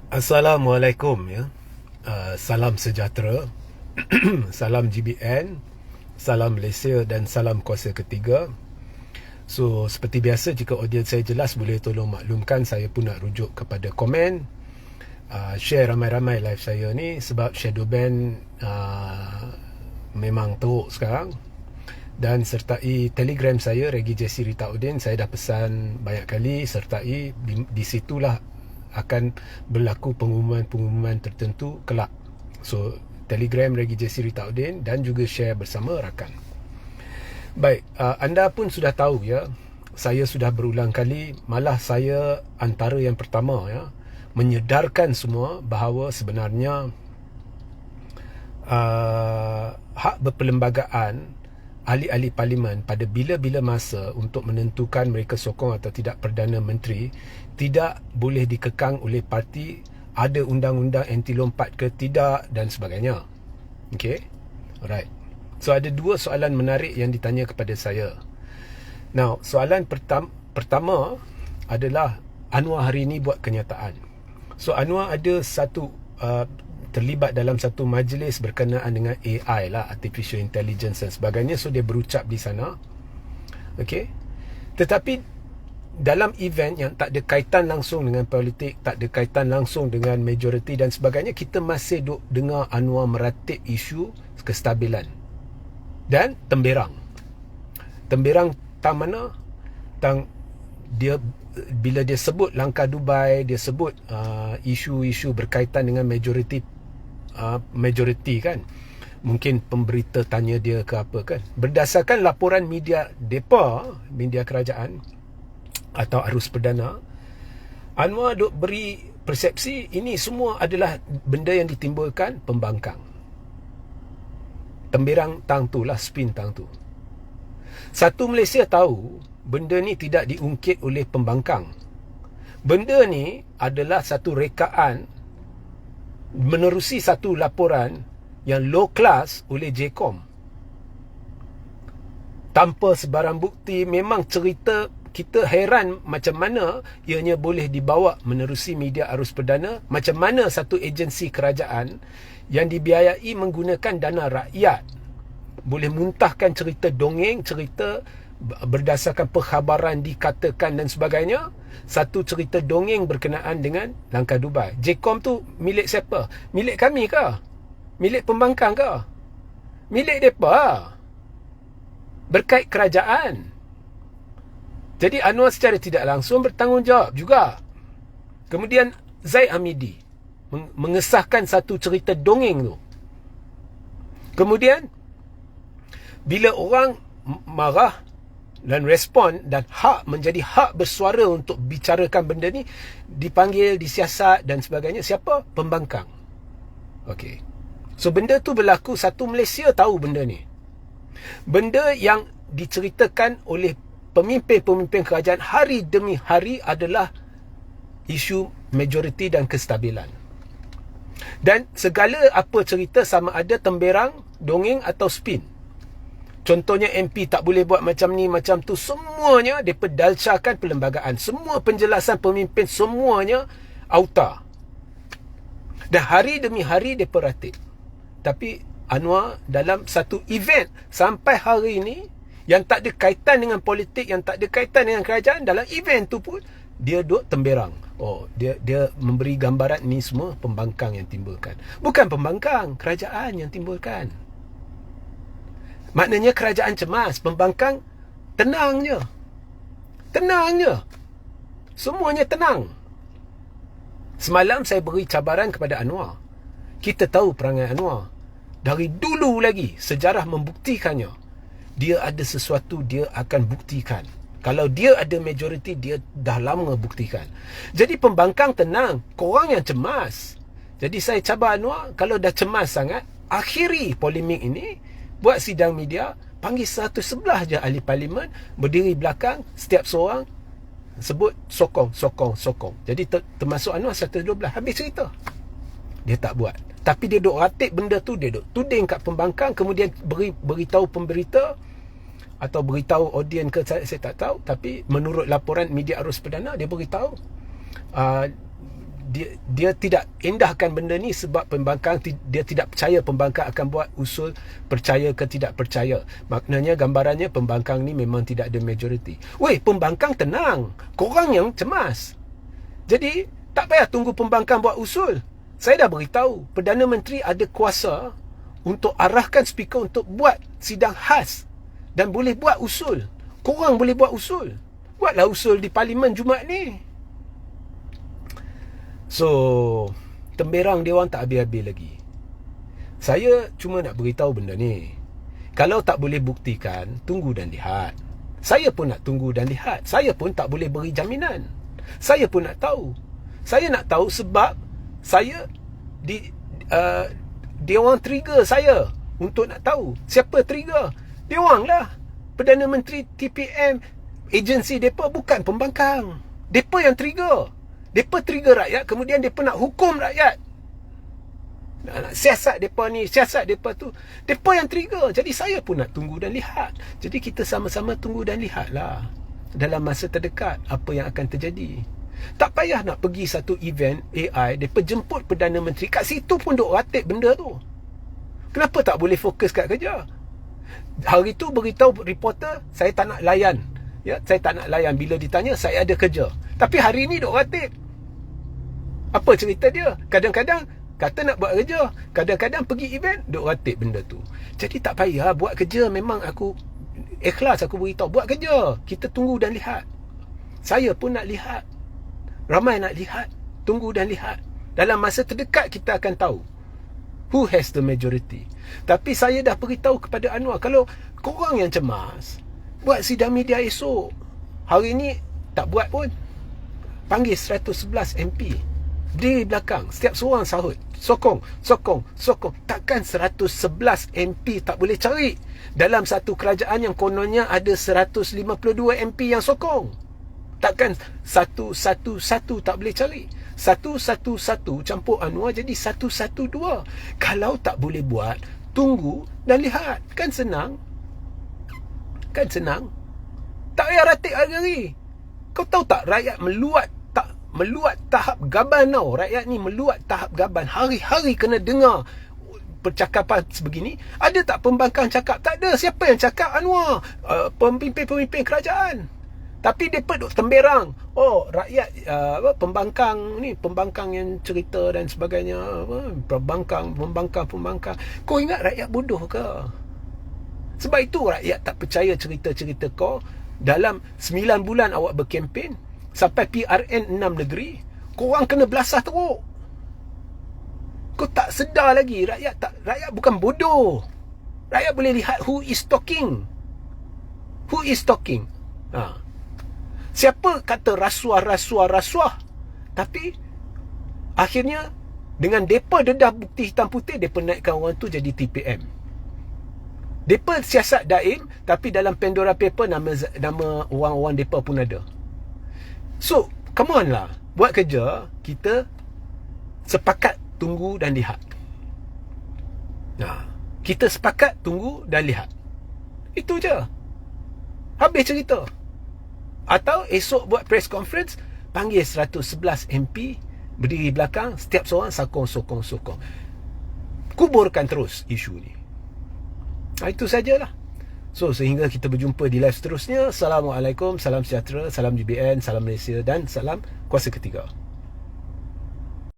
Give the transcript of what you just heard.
Assalamualaikum ya. Salam sejahtera. Salam GBN, salam Malaysia dan salam kuasa ketiga. So seperti biasa, jika audiens saya jelas, boleh tolong maklumkan. Saya pun nak rujuk kepada komen. Share ramai-ramai live saya ni, sebab shadow ban memang teruk sekarang. Dan sertai Telegram saya, Regi Jesse Rita Udin. Saya dah pesan banyak kali, sertai di situlah akan berlaku pengumuman-pengumuman tertentu kelak. So Telegram Regi Jesse Rita Udin, dan juga share bersama rakan. Baik, anda pun sudah tahu ya, saya sudah berulang kali, malah saya antara yang pertama ya, menyedarkan semua bahawa sebenarnya hak berperlembagaan ahli-ahli parlimen pada bila-bila masa untuk menentukan mereka sokong atau tidak Perdana Menteri tidak boleh dikekang oleh parti. Ada undang-undang anti lompat ke tidak dan sebagainya. Okay, alright. So ada dua soalan menarik yang ditanya kepada saya. Now, soalan pertama adalah, Anwar hari ini buat kenyataan. So Anwar ada terlibat dalam satu majlis berkenaan dengan AI lah, Artificial Intelligence dan sebagainya. So dia berucap di sana. Okay. Tetapi dalam event yang tak ada kaitan langsung dengan politik, tak ada kaitan langsung dengan majoriti dan sebagainya, kita masih duk dengar Anwar meratip isu kestabilan dan temberang. Temberang tang mana? Tang dia, bila dia sebut langkah Dubai, dia sebut isu-isu berkaitan dengan majoriti kan. Mungkin pemberita tanya dia ke apa kan. Berdasarkan laporan media depa, media kerajaan atau arus perdana, Anwar duk beri persepsi ini semua adalah benda yang ditimbulkan pembangkang. Temberang tang tu lah, spin tang tu. Satu Malaysia tahu benda ni tidak diungkit oleh pembangkang. Benda ni adalah satu rekaan menerusi satu laporan yang low class oleh JCOM. Tanpa sebarang bukti. Memang cerita kita heran macam mana ianya boleh dibawa menerusi media arus perdana. Macam mana satu agensi kerajaan yang dibiayai menggunakan dana rakyat boleh muntahkan cerita dongeng, cerita berdasarkan perkhabaran dikatakan dan sebagainya. Satu cerita dongeng berkenaan dengan langkah Dubai. JCOM tu milik siapa? Milik kami ke? Milik pembangkang ke? Milik mereka. Berkait kerajaan. Jadi Anwar secara tidak langsung bertanggungjawab juga. Kemudian Zaid Hamidi mengesahkan satu cerita dongeng tu. Kemudian bila orang marah dan respon dan menjadi hak bersuara untuk bicarakan benda ni, dipanggil, disiasat dan sebagainya. Siapa? Pembangkang. Okey. So benda tu berlaku, satu Malaysia tahu benda ni. Benda yang diceritakan oleh pemimpin-pemimpin kerajaan hari demi hari adalah isu majoriti dan kestabilan. Dan segala apa cerita, sama ada temberang, dongeng atau spin. Contohnya MP tak boleh buat macam ni, macam tu. Semuanya mereka dalcakan perlembagaan. Semua penjelasan pemimpin, semuanya auta. Dan hari demi hari mereka ratip. Tapi Anwar dalam satu event sampai hari ini, yang tak ada kaitan dengan politik, yang tak ada kaitan dengan kerajaan, dalam event tu pun dia duk temberang. Oh, dia memberi gambaran ni semua pembangkang yang timbulkan. Bukan pembangkang, kerajaan yang timbulkan. Maknanya kerajaan cemas, pembangkang tenangnya. Tenangnya. Semuanya tenang. Semalam saya beri cabaran kepada Anwar. Kita tahu perangai Anwar. Dari dulu lagi sejarah membuktikannya. Dia ada sesuatu, dia akan buktikan. Kalau dia ada majoriti, dia dah lama buktikan. Jadi pembangkang tenang, korang yang cemas. Jadi saya cabar Anwar, kalau dah cemas sangat, akhiri polemik ini, buat sidang media, panggil 111 je ahli parlimen, berdiri belakang, setiap seorang sebut sokong. Jadi termasuk Anwar 112, habis cerita. Dia tak buat. Tapi dia duk ratip benda tu, dia duk tuding kat pembangkang, kemudian beritahu pemberita atau beritahu audien ke saya tak tahu, tapi menurut laporan media arus perdana dia beritahu dia tidak indahkan benda ni sebab pembangkang dia tidak percaya pembangkang akan buat usul percaya ke tidak percaya. Maknanya gambarannya pembangkang ni memang tidak ada majoriti. Weh, pembangkang tenang, korang yang cemas. Jadi tak payah tunggu pembangkang buat usul. Saya dah beritahu Perdana Menteri ada kuasa untuk arahkan speaker untuk buat sidang khas dan boleh buat usul. Korang boleh buat usul. Buatlah usul di Parlimen Jumaat ni. So, temberang dia orang tak habis-habis lagi. Saya cuma nak beritahu benda ni. Kalau tak boleh buktikan, tunggu dan lihat. Saya pun nak tunggu dan lihat. Saya pun tak boleh beri jaminan. Saya pun nak tahu. Saya nak tahu sebab saya dia orang trigger saya untuk nak tahu. Siapa trigger? Dia orang lah. Perdana Menteri, TPM, agensi depa, bukan pembangkang. Depa yang trigger. Depa trigger rakyat, kemudian depa nak hukum rakyat. Nak siasat depa ni, siasat depa tu. Depa yang trigger. Jadi saya pun nak tunggu dan lihat. Jadi kita sama-sama tunggu dan lihatlah dalam masa terdekat apa yang akan terjadi. Tak payah nak pergi satu event AI, depa jemput Perdana Menteri kat situ pun duk ratib benda tu. Kenapa tak boleh fokus kat kerja? Hari tu beritahu reporter, saya tak nak layan. Ya, saya tak nak layan bila ditanya, saya ada kerja. Tapi hari ni duk ratib. Apa cerita dia? Kadang-kadang kata nak buat kerja, kadang-kadang pergi event, duk ratib benda tu. Jadi tak payah buat kerja. Memang aku ikhlas, aku beritahu buat kerja. Kita tunggu dan lihat. Saya pun nak lihat. Ramai nak lihat. Tunggu dan lihat. Dalam masa terdekat kita akan tahu who has the majority. Tapi saya dah beritahu kepada Anwar, kalau korang yang cemas, buat sidang media esok. Hari ni tak buat pun, panggil 111 MP di belakang, setiap seorang sahut, sokong. Takkan 111 MP tak boleh cari dalam satu kerajaan yang kononnya ada 152 MP yang sokong? Takkan satu-satu tak boleh cari? 111 campur Anwar jadi 112. Kalau tak boleh buat, tunggu dan lihat. Kan senang. Tak payah ratik hari-hari. Kau tahu tak, rakyat meluat tahap gaban tau. Rakyat ni meluat tahap gaban. Hari-hari kena dengar percakapan sebegini. Ada tak pembangkang cakap? Tak ada. Siapa yang cakap? Anwar, pemimpin-pemimpin kerajaan. Tapi mereka duk temberang. Oh, rakyat pembangkang ni, pembangkang yang cerita dan sebagainya. Pembangkang. Kau ingat rakyat bodoh ke? Sebab itu rakyat tak percaya cerita-cerita kau. Dalam 9 bulan awak berkempen, sampai PRN 6 negeri, korang kena belasah teruk. Kau tak sedar lagi. Rakyat bukan bodoh. Rakyat boleh lihat who is talking. Siapa kata rasuah. Tapi akhirnya dengan depa dedah bukti hitam putih, depa naikkan orang tu jadi TPM. Depa siasat daim, tapi dalam Pandora Paper nama orang-orang depa pun ada. So, come on lah. Buat kerja, kita sepakat tunggu dan lihat. Kita sepakat tunggu dan lihat. Itu je. Habis cerita. Atau esok buat press conference, panggil 111 MP, berdiri belakang, setiap seorang sokong. Kuburkan terus isu ni. Itu sajalah. So, sehingga kita berjumpa di live seterusnya. Assalamualaikum, salam sejahtera, salam GBN, salam Malaysia dan salam kuasa ketiga.